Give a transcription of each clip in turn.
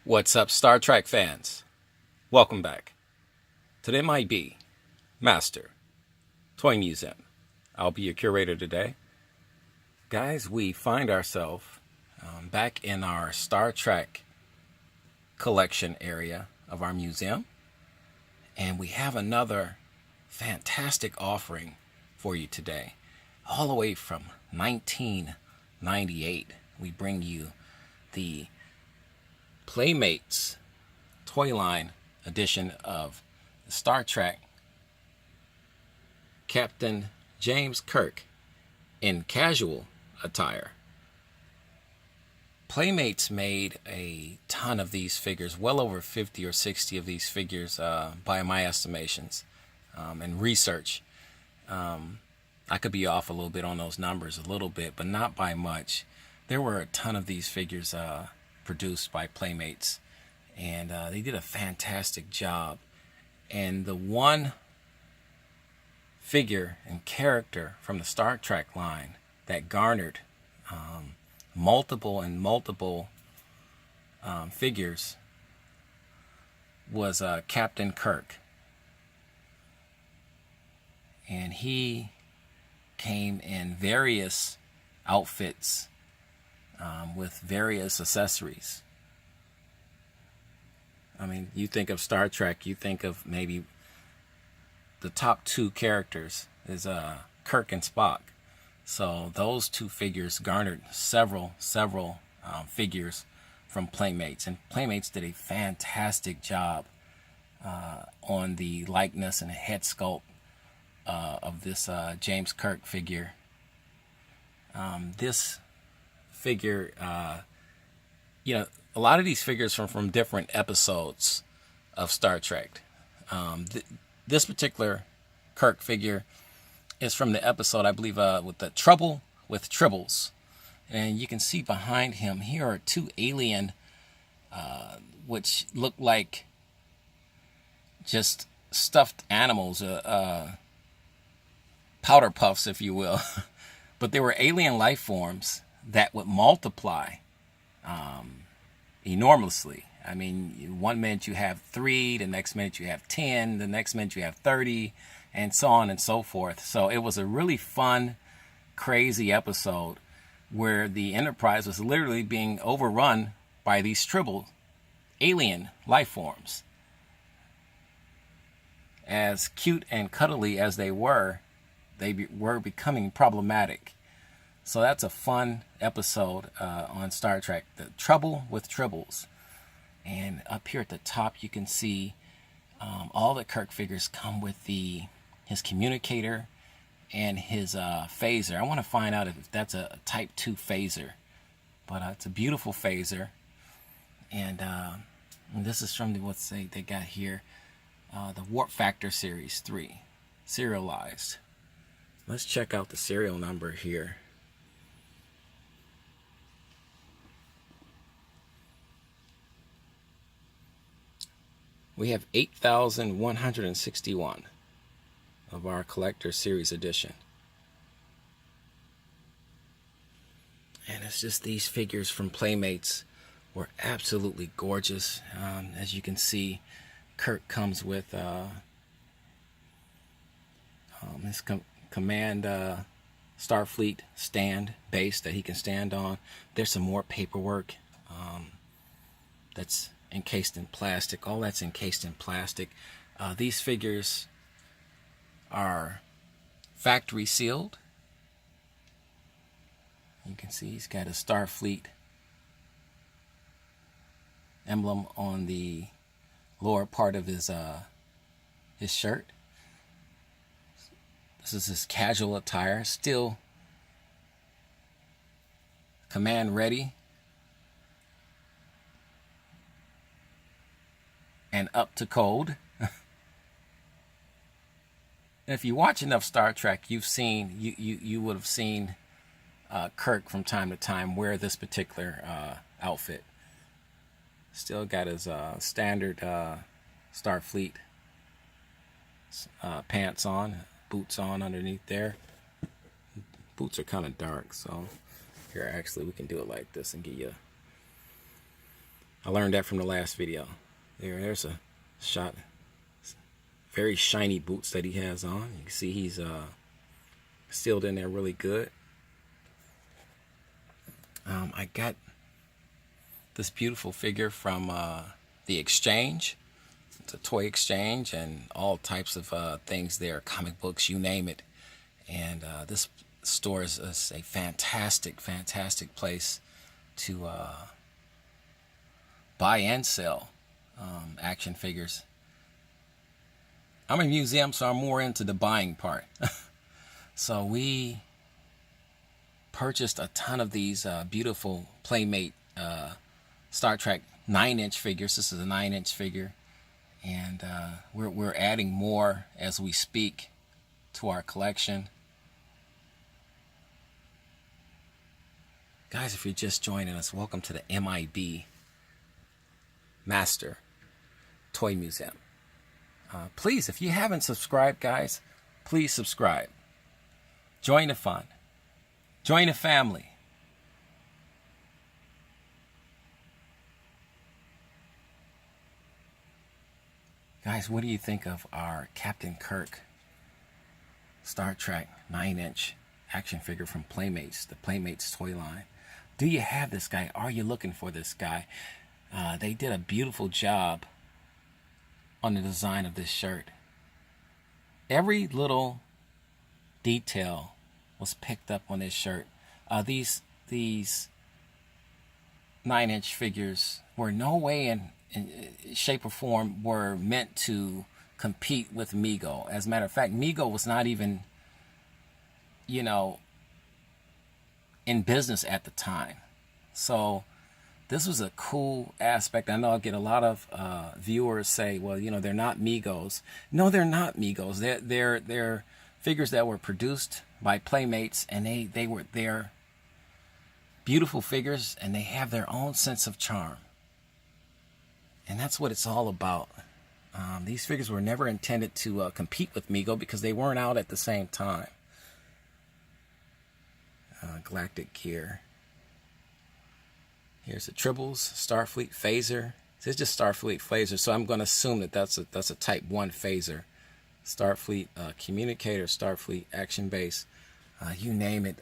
What's up, Star Trek fans? Welcome back to the M.I.B. Master Toy Museum. I'll be your curator today. Guys, we find ourselves back in our Star Trek collection area of our museum, and we have another fantastic offering for you today. All the way from 1998, we bring you the Playmates toy line edition of Star Trek Captain James Kirk in casual attire. Playmates made a ton of these figures, well over 50 or 60 of these figures by my estimations and research. I could be off a little bit on those numbers, a little bit, but not by much. There were a ton of these figures produced by Playmates, and they did a fantastic job. And the one figure and character from the Star Trek line that garnered multiple figures was Captain Kirk. And he came in various outfits with various accessories. I mean, you think of Star Trek, you think of maybe the top two characters is Kirk and Spock. So those two figures garnered several figures from Playmates, and Playmates did a fantastic job on the likeness and head sculpt of this James Kirk figure. This figure, a lot of these figures are from different episodes of Star Trek. This particular Kirk figure is from the episode, I believe, with the Trouble with Tribbles. And you can see behind him, here are two alien, which look like just stuffed animals, powder puffs, if you will. But they were alien life forms that would multiply enormously. I mean, one minute you have 3, the next minute you have 10, the next minute you have 30, and so on and so forth. So it was a really fun, crazy episode where the Enterprise was literally being overrun by these tribal alien life forms. As cute and cuddly as they were becoming problematic. So that's a fun episode on Star Trek, The Trouble with Tribbles. And up here at the top, you can see all the Kirk figures come with his communicator and his phaser. I want to find out if that's a Type 2 phaser. But it's a beautiful phaser. And this is from they got here, the Warp Factor Series 3, serialized. Let's check out the serial number here. We have 8,161 of our Collector Series edition. And it's just these figures from Playmates were absolutely gorgeous. As you can see, Kirk comes with his command Starfleet stand base that he can stand on. There's some more paperwork that's encased in plastic. All that's encased in plastic. These figures are factory sealed. You can see he's got a Starfleet emblem on the lower part of his shirt. This is his casual attire, still command ready and up to code. And if you watch enough Star Trek, you would have seen Kirk from time to time wear this particular outfit. Still got his standard Starfleet pants on, boots on underneath there. Boots are kind of dark, so here actually we can do it like this and get you I learned that from the last video. There's a shot. Very shiny boots that he has on. You can see he's sealed in there really good. I got this beautiful figure from the exchange. It's a toy exchange and all types of things there, comic books, you name it. And this store is a fantastic, fantastic place to buy and sell action figures. I'm a museum, so I'm more into the buying part. So we purchased a ton of these beautiful Playmate Star Trek 9-inch figures. This is a 9-inch figure, and we're adding more as we speak to our collection. Guys, if you're just joining us, welcome to the M.I.B. Master Toy Museum. Please, if you haven't subscribed, guys, please subscribe. Join the fun. Join the family. Guys, what do you think of our Captain Kirk Star Trek 9-inch action figure from Playmates, the Playmates toy line? Do you have this guy? Are you looking for this guy? They did a beautiful job on the design of this shirt. Every little detail was picked up on this shirt. These 9-inch figures were no way in shape or form were meant to compete with Mego. As a matter of fact, Mego was not even, in business at the time. So this was a cool aspect. I know I'll get a lot of viewers say, well, they're not Megos. No, they're not Megos. They're figures that were produced by Playmates, and they're beautiful figures, and they have their own sense of charm. And that's what it's all about. These figures were never intended to compete with Mego because they weren't out at the same time. Galactic Gear. Here's the Tribbles, Starfleet Phaser. This is just Starfleet Phaser, so I'm going to assume that that's a Type 1 phaser. Starfleet Communicator, Starfleet Action Base. You name it.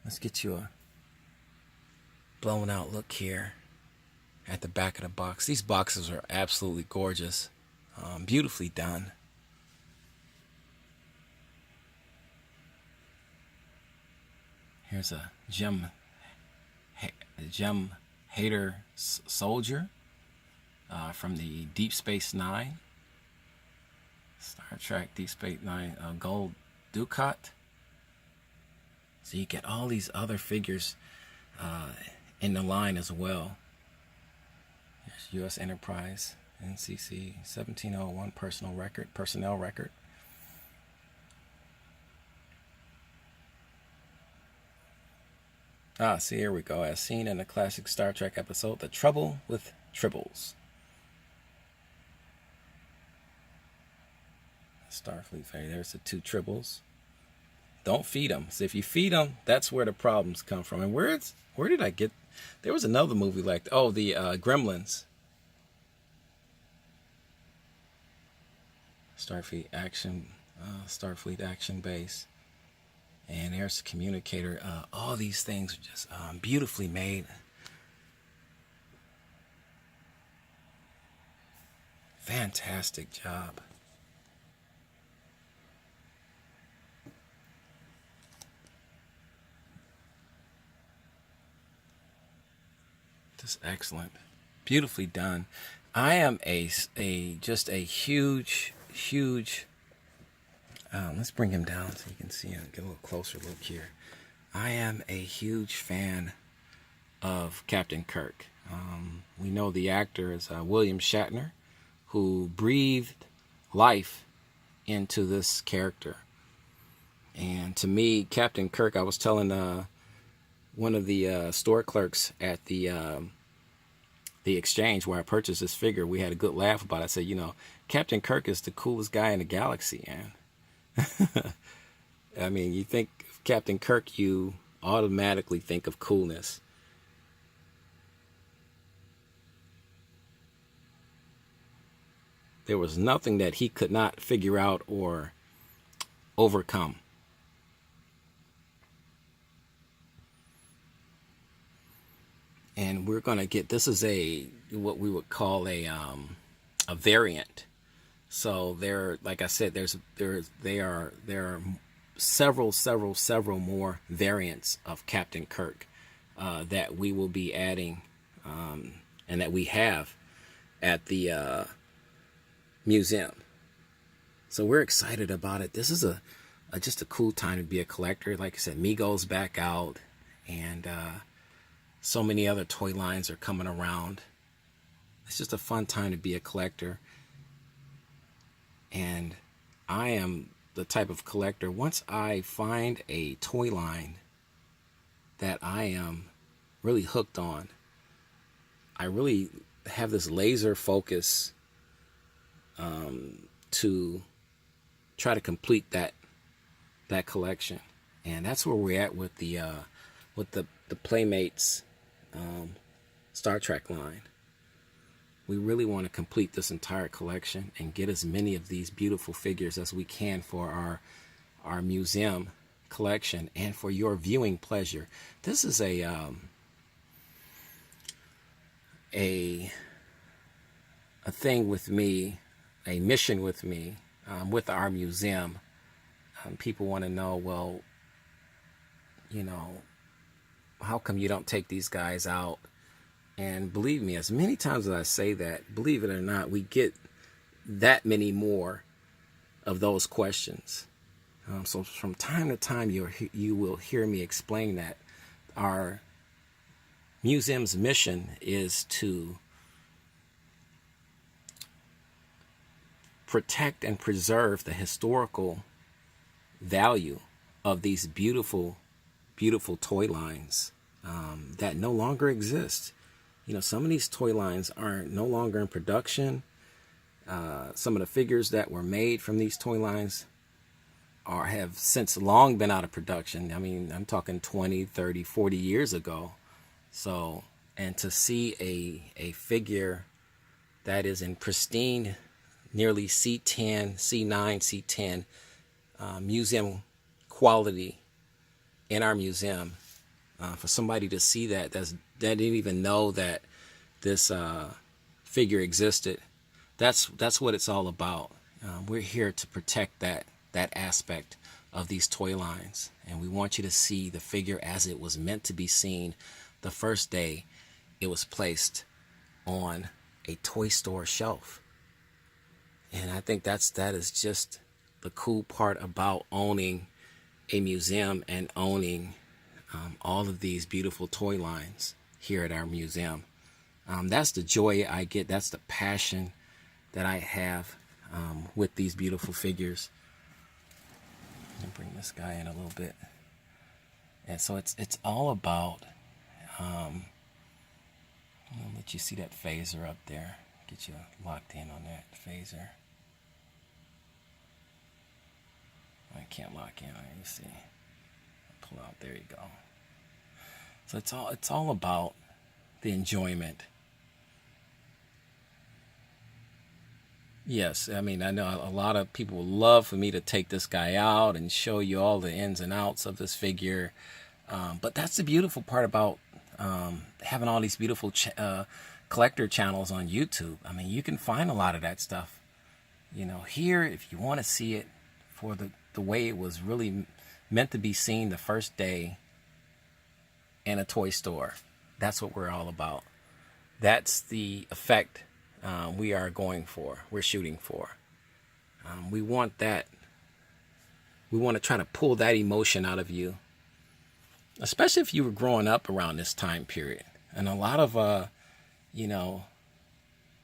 Let's get you a blown out look here at the back of the box. These boxes are absolutely gorgeous. Beautifully done. Here's a Gem Hater Soldier from the Deep Space Nine. Star Trek Deep Space Nine Gold Ducat. So you get all these other figures in the line as well. There's U.S. Enterprise, NCC 1701 personnel record. See, here we go. As seen in the classic Star Trek episode, The Trouble with Tribbles. Starfleet, there's the 2 Tribbles. Don't feed them. So if you feed them, that's where the problems come from. And where did I get? There was another movie like the Gremlins. Starfleet Action Base. And there's the Communicator. All these things are just beautifully made. Fantastic job. Just excellent. Beautifully done. I am just a huge let's bring him down so you can see him, get a little closer look here. I am a huge fan of Captain Kirk. We know the actor is William Shatner, who breathed life into this character. And to me, Captain Kirk, I was telling one of the store clerks at the exchange where I purchased this figure, we had a good laugh about it. I said, Captain Kirk is the coolest guy in the galaxy, man. I mean, you think of Captain Kirk, you automatically think of coolness. There was nothing that he could not figure out or overcome. And we're going to get, this is what we would call a variant. So there, like I said, there are several more variants of Captain Kirk that we will be adding, and that we have at the museum. So we're excited about it. This is just a cool time to be a collector. Like I said, M.I.B goes back out, and so many other toy lines are coming around. It's just a fun time to be a collector. And I am the type of collector, once I find a toy line that I am really hooked on, I really have this laser focus to try to complete that collection. And that's where we're at with the Playmates Star Trek line. We really want to complete this entire collection and get as many of these beautiful figures as we can for our museum collection and for your viewing pleasure. This is a thing with me, a mission with me, with our museum. People want to know, well, you know, how come you don't take these guys out? And believe me, as many times as I say that, believe it or not, we get that many more of those questions. So from time to time, you will hear me explain that our museum's mission is to protect and preserve the historical value of these beautiful, beautiful toy lines that no longer exist. You know, some of these toy lines are no longer in production. Some of the figures that were made from these toy lines have since long been out of production. I mean, I'm talking 20, 30, 40 years ago. So, and to see a figure that is in pristine, nearly C10, C9, C10 museum quality in our museum, for somebody to see that didn't even know that this figure existed. That's what it's all about. We're here to protect that aspect of these toy lines, and we want you to see the figure as it was meant to be seen the first day it was placed on a toy store shelf. And I think that is just the cool part about owning a museum and owning all of these beautiful toy lines here at our museum. That's the joy I get. That's the passion that I have with these beautiful figures. Let me bring this guy in a little bit. And so it's all about, I'll let you see that phaser up there. Get you locked in on that phaser. I can't lock in. Let me see. Pull out. There you go. So it's all about the enjoyment. Yes, I mean, I know a lot of people would love for me to take this guy out and show you all the ins and outs of this figure. But that's the beautiful part about having all these beautiful collector channels on YouTube. I mean, you can find a lot of that stuff. You know, here, if you want to see it for the way it was really meant to be seen the first day in a toy store, that's what we're all about. That's the effect we are going for, we're shooting for. We want that. We want to try to pull that emotion out of you, especially if you were growing up around this time period. And a lot of, 30,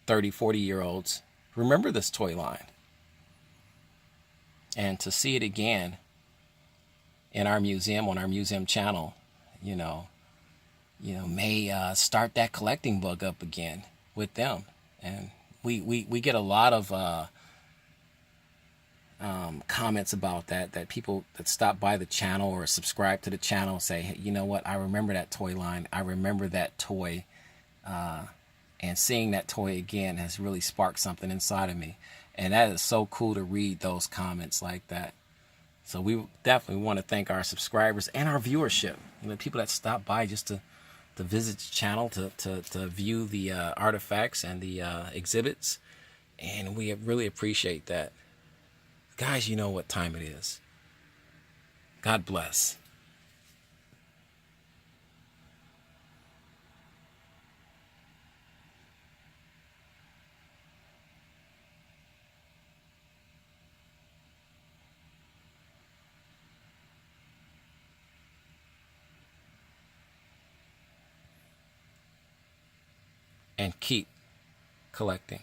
40-year-olds remember this toy line. And to see it again in our museum, on our museum channel, may start that collecting bug up again with them. And we get a lot of comments about that people that stop by the channel or subscribe to the channel say, hey, you know what, I remember that toy line, I remember that toy, And seeing that toy again has really sparked something inside of me. And that is so cool to read those comments like that. So we definitely want to thank our subscribers and our viewership. People that stop by just to visit the channel, to view the artifacts and the exhibits. And we really appreciate that. Guys, you know what time it is. God bless. And keep collecting.